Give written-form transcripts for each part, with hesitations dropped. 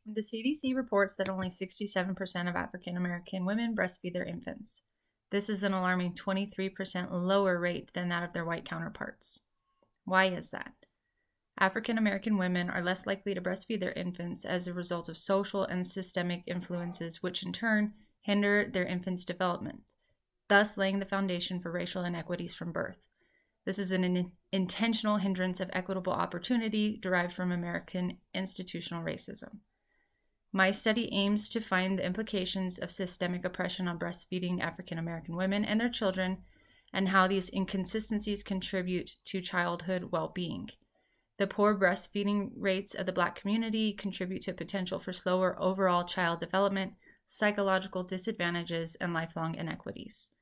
The CDC reports that only 67% of African American women breastfeed their infants. This is an alarming 23% lower rate than that of their white counterparts. Why is that? African American women are less likely to breastfeed their infants as a result of social and systemic influences, which in turn hinder their infants' development, thus laying the foundation for racial inequities from birth. This is an intentional hindrance of equitable opportunity derived from American institutional racism. My study aims to find the implications of systemic oppression on breastfeeding African American women and their children, and how these inconsistencies contribute to childhood well-being. The poor breastfeeding rates of the Black community contribute to potential for slower overall child development, psychological disadvantages, and lifelong inequities.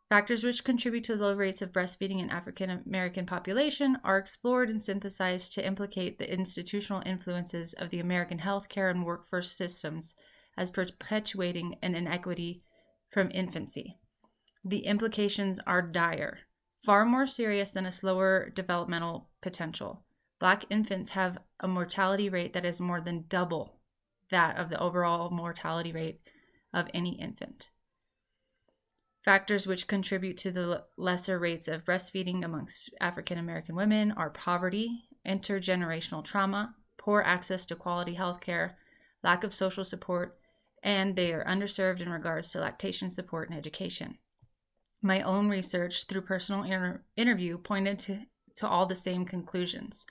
Factors which contribute to the low rates of breastfeeding in African American population are explored and synthesized to implicate the institutional influences of the American healthcare and workforce systems as perpetuating an inequity from infancy. The implications are dire, far more serious than a slower developmental potential. Black infants have a mortality rate that is more than double that of the overall mortality rate of any infant. Factors which contribute to the lesser rates of breastfeeding amongst African American women are poverty, intergenerational trauma, poor access to quality health care, lack of social support, and they are underserved in regards to lactation support and education. My own research through personal interview pointed to all the same conclusions.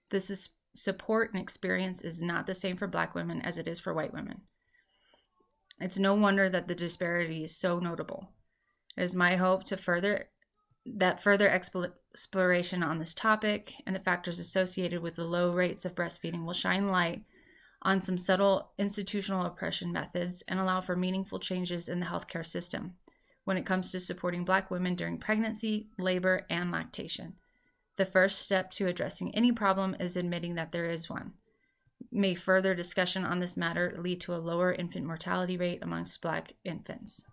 This support and experience is not the same for Black women as it is for white women. It's no wonder that the disparity is so notable. It is my hope to further exploration on this topic and the factors associated with the low rates of breastfeeding will shine light on some subtle institutional oppression methods and allow for meaningful changes in the healthcare system when it comes to supporting Black women during pregnancy, labor, and lactation. The first step to addressing any problem is admitting that there is one. May further discussion on this matter lead to a lower infant mortality rate amongst Black infants.